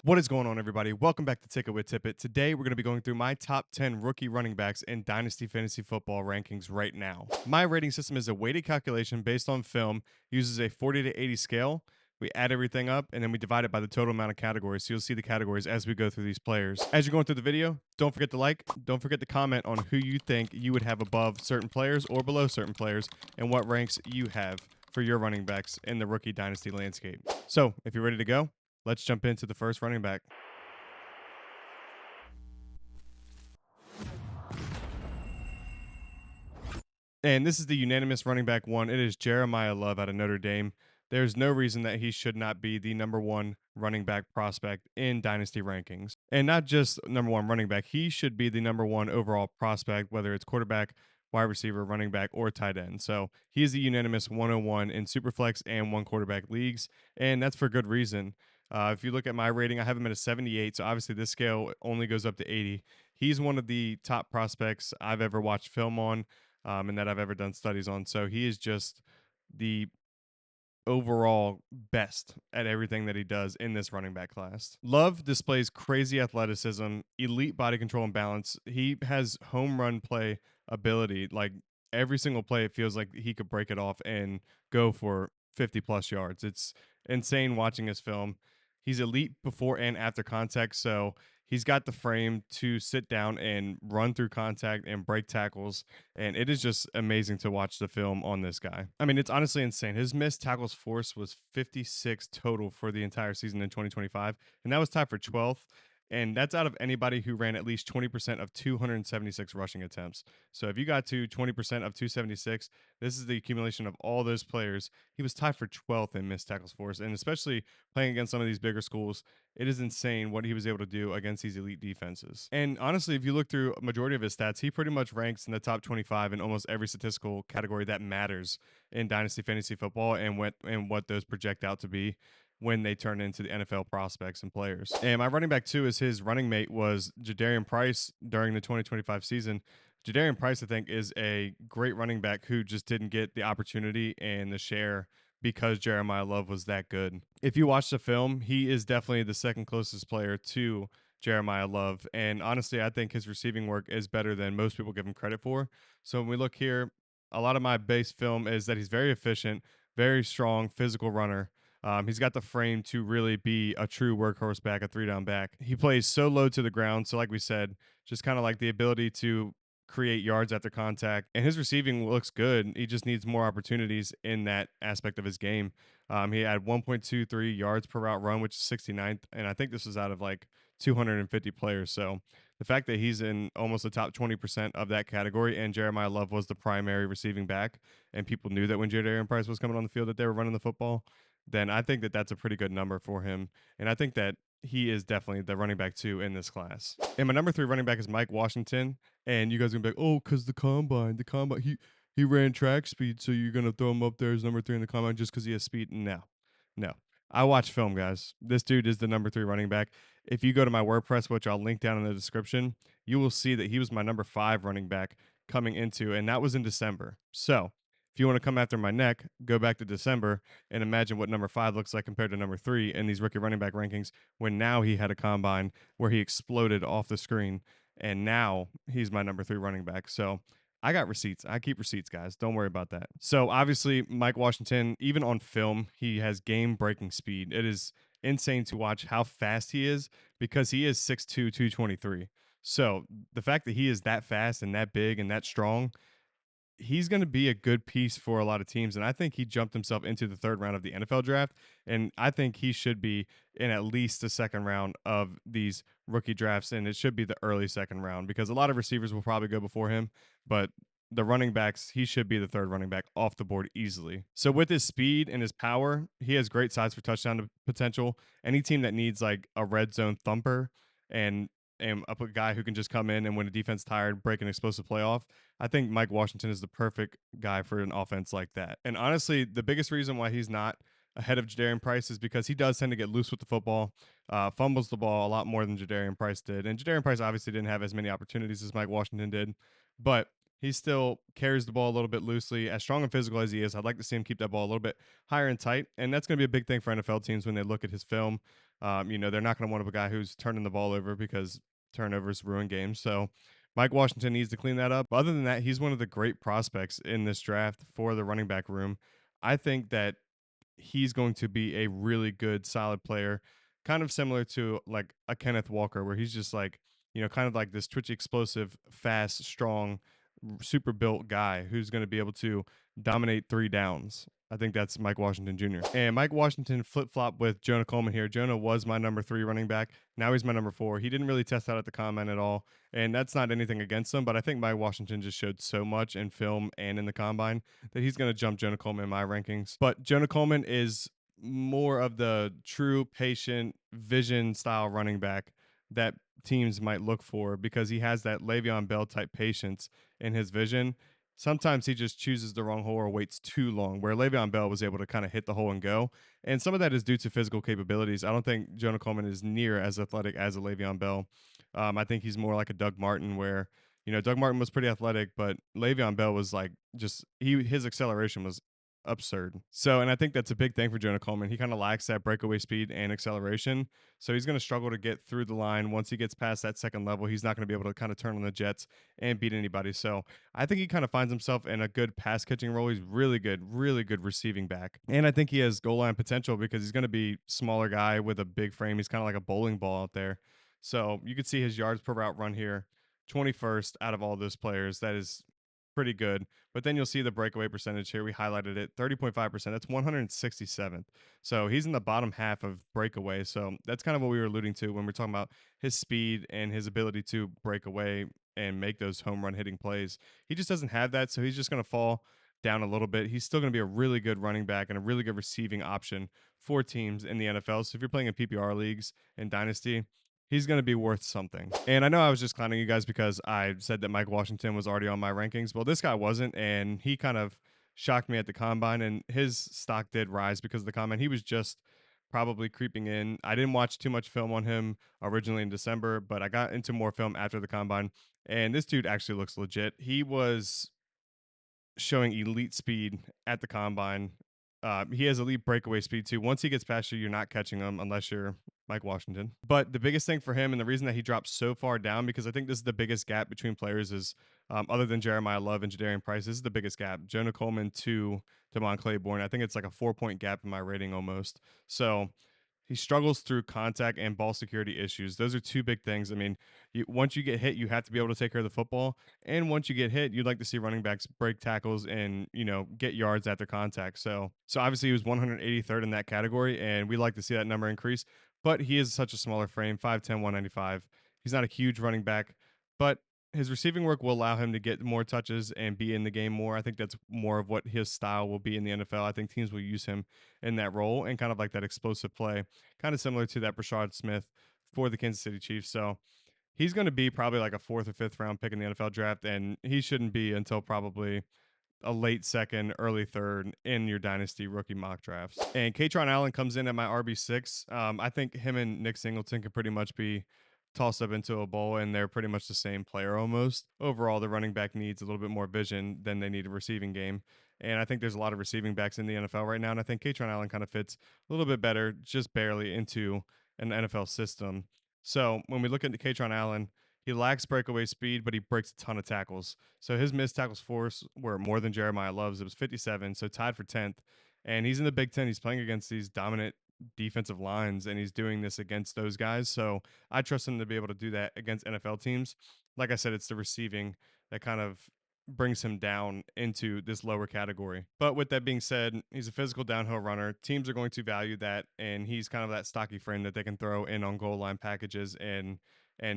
What is going on, everybody? Welcome back to Ticket with Tippett. Today, we're going to be going through my top 10 rookie running backs in Dynasty Fantasy Football rankings right now. My rating system is a weighted calculation based on film, uses a 40 to 80 scale. We add everything up and then we divide it by the total amount of categories. So you'll see the categories as we go through these players. As you're going through the video, don't forget to like, don't forget to comment on who you think you would have above certain players or below certain players and what ranks you have for your running backs in the rookie dynasty landscape. So if you're ready to go, let's jump into the first running back. And this is the unanimous running back one. It is Jeremiah Love out of Notre Dame. There's no reason that he should not be the number one running back prospect in dynasty rankings. And not just number one running back, he should be the number one overall prospect, whether it's quarterback, wide receiver, running back, or tight end. So he is the unanimous 101 in Superflex and one quarterback leagues. And that's for good reason. If you look at my rating, I have him at a 78. So obviously, this scale only goes up to 80. He's one of the top prospects I've ever watched film on and that I've ever done studies on. So he is just the overall best at everything that he does in this running back class. Love displays crazy athleticism, elite body control and balance. He has home run play ability. Like every single play, it feels like he could break it off and go for 50 plus yards. It's insane watching his film. He's elite before and after contact. So he's got the frame to sit down and run through contact and break tackles. And it is just amazing to watch the film on this guy. I mean, it's honestly insane. His missed tackles force was 56 total for the entire season in 2025, and that was tied for 12th. And that's out of anybody who ran at least 20% of 276 rushing attempts. So if you got to 20% of 276, this is the accumulation of all those players. He was tied for 12th in missed tackles force. And especially playing against some of these bigger schools, it is insane what he was able to do against these elite defenses. And honestly, if you look through a majority of his stats, he pretty much ranks in the top 25 in almost every statistical category that matters in Dynasty Fantasy Football and what those project out to be when they turn into the NFL prospects and players. And my running back two is his running mate was Jadarian Price during the 2025 season. Jadarian Price, I think, is a great running back who just didn't get the opportunity and the share because Jeremiah Love was that good. If you watch the film, he is definitely the second closest player to Jeremiah Love. And honestly, I think his receiving work is better than most people give him credit for. So when we look here, a lot of my base film is that he's very efficient, very strong, physical runner. He's got the frame to really be a true workhorse back, a three down back. He plays so low to the ground. So, like we said, just kind of like the ability to create yards after contact. And his receiving looks good. He just needs more opportunities in that aspect of his game. He had 1.23 yards per route run, which is 69th. And I think this is out of like 250 players. So the fact that he's in almost the top 20% of that category and Jeremiah Love was the primary receiving back, and people knew that when Jadarian Price was coming on the field that they were running the football, then I think that that's a pretty good number for him. And I think that he is definitely the running back two in this class. And my number three running back is Mike Washington. And you guys are gonna be like, oh, because the combine, he ran track speed, so you're gonna throw him up there as number three in the combine just because he has speed? No, no. I watch film, guys. This dude is the number three running back. If you go to my WordPress, which I'll link down in the description, you will see that he was my number five running back coming into, and that was in December. So if you want to come after my neck, go back to December and imagine what number five looks like compared to number three in these rookie running back rankings when now he had a combine where he exploded off the screen. And now he's my number three running back. So I got receipts. I keep receipts, guys. Don't worry about that. So obviously, Mike Washington, even on film, he has game breaking speed. It is insane to watch how fast he is because he is 6'2, 223. So the fact that he is that fast and that big and that strong, he's going to be a good piece for a lot of teams. And I think he jumped himself into the third round of the NFL draft. And I think he should be in at least the second round of these rookie drafts. And it should be the early second round because a lot of receivers will probably go before him. But the running backs, he should be the third running back off the board easily. So with his speed and his power, he has great size for touchdown potential. Any team that needs like a red zone thumper and a guy who can just come in and when a defense tired, break an explosive playoff. I think Mike Washington is the perfect guy for an offense like that. And honestly, the biggest reason why he's not ahead of Jadarian Price is because he does tend to get loose with the football, fumbles the ball a lot more than Jadarian Price did. And Jadarian Price obviously didn't have as many opportunities as Mike Washington did, but he still carries the ball a little bit loosely. As strong and physical as he is, I'd like to see him keep that ball a little bit higher and tight. And that's going to be a big thing for NFL teams when they look at his film. They're not going to want a guy who's turning the ball over because turnovers ruin games. So Mike Washington needs to clean that up. Other than that, he's one of the great prospects in this draft for the running back room. I think that he's going to be a really good, solid player, kind of similar to like a Kenneth Walker, where he's just like, kind of like this twitchy, explosive, fast, strong, super built guy who's going to be able to dominate three downs. I think that's Mike Washington Jr. And Mike Washington flip flop with Jonah Coleman here. Jonah was my number 3 running back. Now he's my number 4. He didn't really test out at the combine at all. And that's not anything against him, but I think Mike Washington just showed so much in film and in the combine that he's going to jump Jonah Coleman in my rankings. But Jonah Coleman is more of the true patient vision style running back that teams might look for because he has that Le'Veon Bell type patience in his vision. Sometimes he just chooses the wrong hole or waits too long, where Le'Veon Bell was able to kind of hit the hole and go. And some of that is due to physical capabilities. I don't think Jonah Coleman is near as athletic as a Le'Veon Bell. I think he's more like a Doug Martin, where Doug Martin was pretty athletic, but Le'Veon Bell was like just his acceleration was absurd. So, and I think that's a big thing for Jonah Coleman. He kind of lacks that breakaway speed and acceleration. So he's going to struggle to get through the line. Once he gets past that second level, he's not going to be able to kind of turn on the jets and beat anybody. So I think he kind of finds himself in a good pass catching role. He's really good receiving back. And I think he has goal line potential because he's going to be smaller guy with a big frame. He's kind of like a bowling ball out there. So you could see his yards per route run here, 21st out of all those players. That is pretty good. But then you'll see the breakaway percentage here. We highlighted it, 30.5%. That's 167th. So he's in the bottom half of breakaway. So that's kind of what we were alluding to when we're talking about his speed and his ability to break away and make those home run hitting plays. He just doesn't have that. So he's just going to fall down a little bit. He's still going to be a really good running back and a really good receiving option for teams in the NFL. So if you're playing in PPR leagues and Dynasty, he's going to be worth something. And I know I was just clowning you guys because I said that Mike Washington was already on my rankings. Well, this guy wasn't, and he kind of shocked me at the combine, and his stock did rise because of the combine. He was just probably creeping in. I didn't watch too much film on him originally in December, but I got into more film after the combine, and this dude actually looks legit. He was showing elite speed at the combine. He has elite breakaway speed too. Once he gets past you, you're not catching him unless you're Mike Washington. But the biggest thing for him and the reason that he dropped so far down, because I think this is the biggest gap between players is other than Jeremiah Love and Jadarian Price, this is the biggest gap. Jonah Coleman to Devon Claiborne. I think it's like a 4-point gap in my rating almost. So he struggles through contact and ball security issues. Those are two big things. I mean, once you get hit, you have to be able to take care of the football. And once you get hit, you'd like to see running backs break tackles and, get yards after contact. So obviously he was 183rd in that category, and we like to see that number increase. But he is such a smaller frame, 5'10", 195. He's not a huge running back, but his receiving work will allow him to get more touches and be in the game more. I think that's more of what his style will be in the NFL. I think teams will use him in that role and kind of like that explosive play, kind of similar to that Brashard Smith for the Kansas City Chiefs. So he's going to be probably like a 4th or 5th round pick in the NFL draft, and he shouldn't be until probably a late second, early third in your dynasty rookie mock drafts. And Katron Allen comes in at my RB6. I think him and Nick Singleton can pretty much be tossed up into a bowl, and they're pretty much the same player almost. Overall, the running back needs a little bit more vision than they need a receiving game. And I think there's a lot of receiving backs in the NFL right now, and I think Katron Allen kind of fits a little bit better, just barely into an NFL system. So when we look at Katron Allen, he lacks breakaway speed, but he breaks a ton of tackles. So his missed tackles force were more than Jeremiah Love's. It was 57, so tied for 10th. And he's in the Big Ten. He's playing against these dominant defensive lines, and he's doing this against those guys. So I trust him to be able to do that against NFL teams. Like I said, it's the receiving that kind of brings him down into this lower category. But with that being said, he's a physical downhill runner. Teams are going to value that, and he's kind of that stocky frame that they can throw in on goal line packages and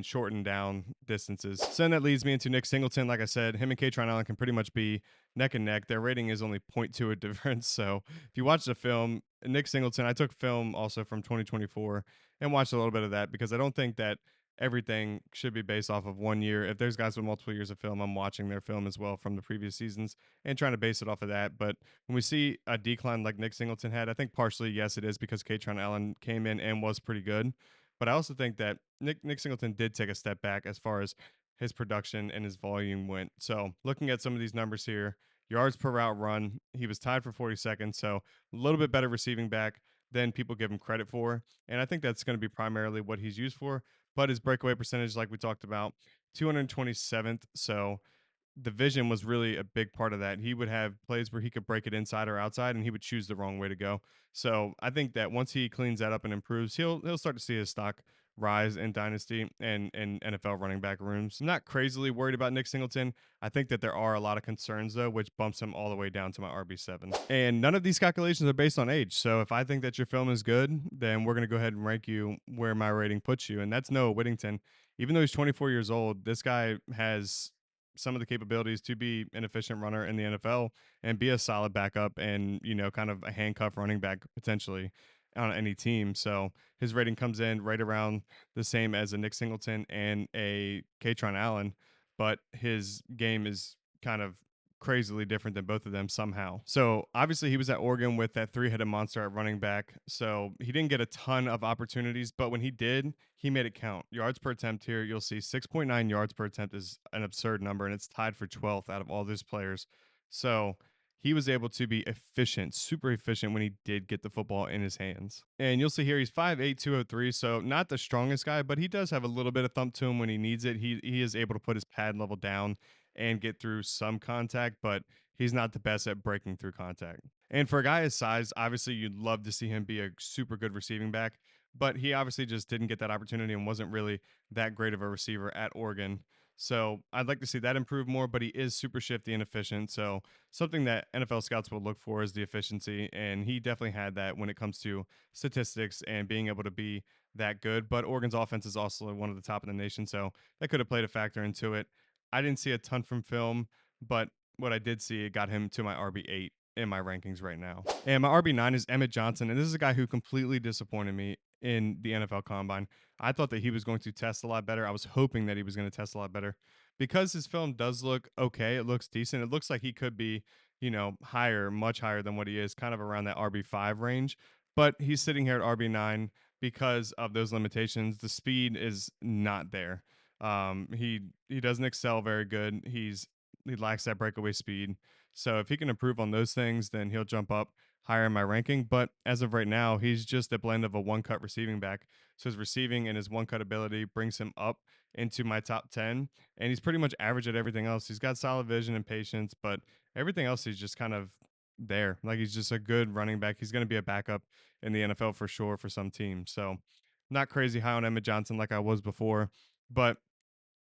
shorten down distances. So then that leads me into Nick Singleton. Like I said, him and Katron Allen can pretty much be neck and neck. Their rating is only 0.2 a difference. So if you watch the film, Nick Singleton, I took film also from 2024 and watched a little bit of that because I don't think that everything should be based off of 1 year. If there's guys with multiple years of film, I'm watching their film as well from the previous seasons and trying to base it off of that. But when we see a decline like Nick Singleton had, I think partially, yes, it is because Katron Allen came in and was pretty good. But I also think that Nick Singleton did take a step back as far as his production and his volume went. So looking at some of these numbers here, yards per route run, he was tied for 42nd. So a little bit better receiving back, than people give him credit for. And I think that's going to be primarily what he's used for. But his breakaway percentage, like we talked about, 227th. So the vision was really a big part of that. He would have plays where he could break it inside or outside, and he would choose the wrong way to go. So I think that once he cleans that up and improves, he'll start to see his stock rise in dynasty and NFL running back rooms. I'm not crazily worried about Nick Singleton. I think that there are a lot of concerns though, which bumps him all the way down to my RB7. And none of these calculations are based on age. So if I think that your film is good, then we're gonna go ahead and rank you where my rating puts you. And that's Noah Whittington. Even though he's 24 years old, this guy has some of the capabilities to be an efficient runner in the NFL and be a solid backup and, kind of a handcuff running back potentially on any team. So his rating comes in right around the same as a Nick Singleton and a Katron Allen, but his game is kind of crazily different than both of them somehow. So obviously he was at Oregon with that three-headed monster at running back. So he didn't get a ton of opportunities, but when he did, he made it count. Yards per attempt here, you'll see 6.9 yards per attempt is an absurd number, and it's tied for 12th out of all those players. So he was able to be efficient, super efficient when he did get the football in his hands. And you'll see here he's 5'8", 203, so not the strongest guy, but he does have a little bit of thump to him when he needs it. He is able to put his pad level down and get through some contact, but he's not the best at breaking through contact. And for a guy his size, obviously you'd love to see him be a super good receiving back, but he obviously just didn't get that opportunity and wasn't really that great of a receiver at Oregon. So I'd like to see that improve more, but he is super shifty and efficient. So something that NFL scouts will look for is the efficiency, and he definitely had that when it comes to statistics and being able to be that good. But Oregon's offense is also one of the top in the nation, so that could have played a factor into it. I didn't see a ton from film, but what I did see, it got him to my RB8 in my rankings right now. And my RB9 is Emmett Johnson, and this is a guy who completely disappointed me in the NFL Combine. I thought that he was going to test a lot better. I was hoping that he was going to test a lot better because his film does look okay. It looks decent. It looks like he could be, higher, much higher than what he is, kind of around that RB5 range. But he's sitting here at RB9 because of those limitations. The speed is not there. He doesn't excel very good. He lacks that breakaway speed. So if he can improve on those things, then he'll jump up higher in my ranking. But as of right now, he's just a blend of a one cut receiving back. So his receiving and his one cut ability brings him up into my top 10. And he's pretty much average at everything else. He's got solid vision and patience, but everything else he's just kind of there. Like he's just a good running back. He's going to be a backup in the NFL for sure for some teams. So not crazy high on Emmett Johnson like I was before, but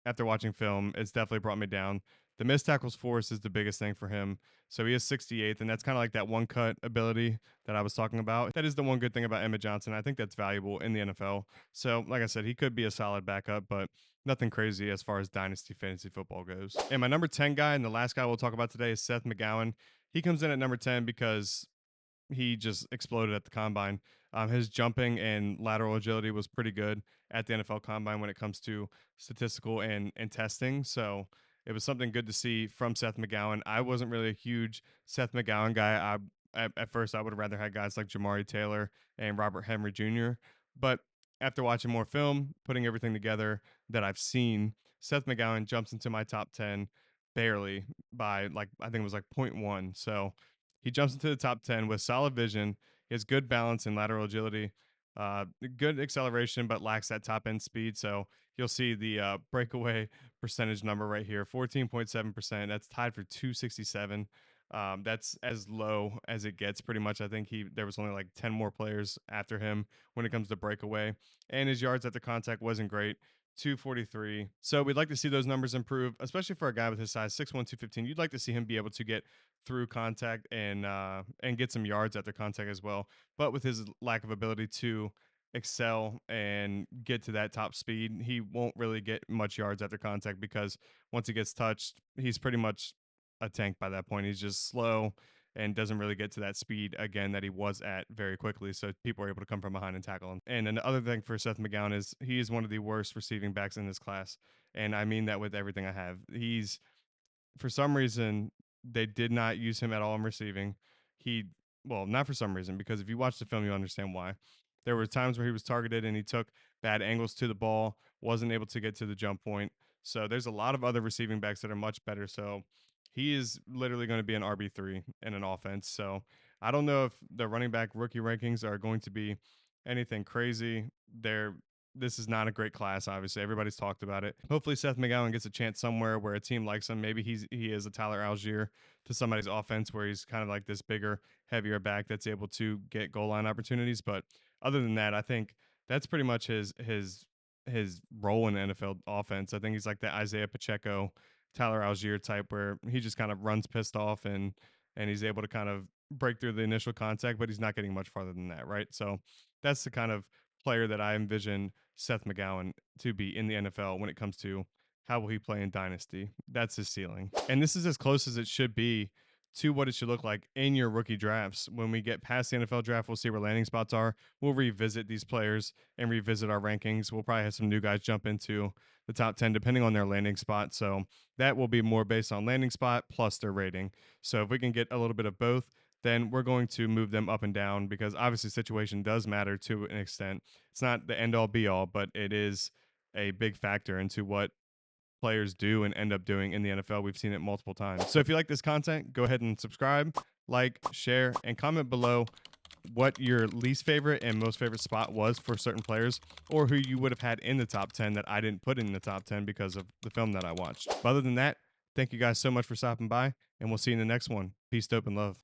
after watching film, it's definitely brought me down. The missed tackles force is the biggest thing for him. So he is 68th, and that's kind of like that one cut ability that I was talking about. That is the one good thing about Emmett Johnson. I think that's valuable in the NFL. So, like I said, he could be a solid backup, but nothing crazy as far as dynasty fantasy football goes. And my number 10 guy, and the last guy we'll talk about today, is Seth McGowan. He comes in at number 10 because he just exploded at the combine. His jumping and lateral agility was pretty good at the NFL combine when it comes to statistical and testing. So it was something good to see from Seth McGowan. I wasn't really a huge Seth McGowan guy. At first I would have rather had guys like Jamari Taylor and Robert Henry Jr. But after watching more film, putting everything together that I've seen, Seth McGowan jumps into my top 10 barely by like I think it was like point 0.1. So he jumps into the top 10 with solid vision. He has good balance and lateral agility, good acceleration, but lacks that top end speed. So you'll see the breakaway percentage number right here, 14.7%. That's tied for 267. That's as low as it gets pretty much. I think there was only like 10 more players after him when it comes to breakaway. And his yards after contact wasn't great. 243. So we'd like to see those numbers improve, especially for a guy with his size, 6'1", 215. You'd like to see him be able to get through contact and get some yards after contact as well. But with his lack of ability to excel and get to that top speed, he won't really get much yards after contact because once he gets touched, he's pretty much a tank by that point. He's just slow and doesn't really get to that speed again that he was at very quickly. So people are able to come from behind and tackle him. And another thing for Seth McGowan is he is one of the worst receiving backs in this class. And I mean that with everything I have. He's for some reason they did not use him at all in receiving. He well, not for some reason, because if you watch the film, you understand why. There were times where he was targeted and he took bad angles to the ball, wasn't able to get to the jump point. So there's a lot of other receiving backs that are much better. So he is literally going to be an RB3 in an offense. So I don't know if the running back rookie rankings are going to be anything crazy. This is not a great class, obviously. Everybody's talked about it. Hopefully Seth McGowan gets a chance somewhere where a team likes him. Maybe he is a Tyler Algier to somebody's offense where he's kind of like this bigger, heavier back that's able to get goal line opportunities. But other than that, I think that's pretty much his role in the NFL offense. I think he's like the Isaiah Pacheco, Tyler Algier type where he just kind of runs pissed off and he's able to kind of break through the initial contact, but he's not getting much farther than that, right? So that's the kind of player that I envision Seth McGowan to be in the NFL when it comes to how will he play in Dynasty. That's his ceiling. And this is as close as it should be to what it should look like in your rookie drafts. When we get past the NFL draft, we'll see where landing spots are. We'll revisit these players and revisit our rankings. We'll probably have some new guys jump into the top 10 depending on their landing spot. So that will be more based on landing spot plus their rating. So if we can get a little bit of both, then we're going to move them up and down because obviously situation does matter to an extent. It's not the end all be all, but it is a big factor into what players do and end up doing in the NFL. We've seen it multiple times. So if you like this content, go ahead and subscribe, like, share, and comment below what your least favorite and most favorite spot was for certain players, or who you would have had in the top 10 that I didn't put in the top 10 because of the film that I watched. But other than that, thank you guys so much for stopping by, and we'll see you in the next one. Peace, dope, and love.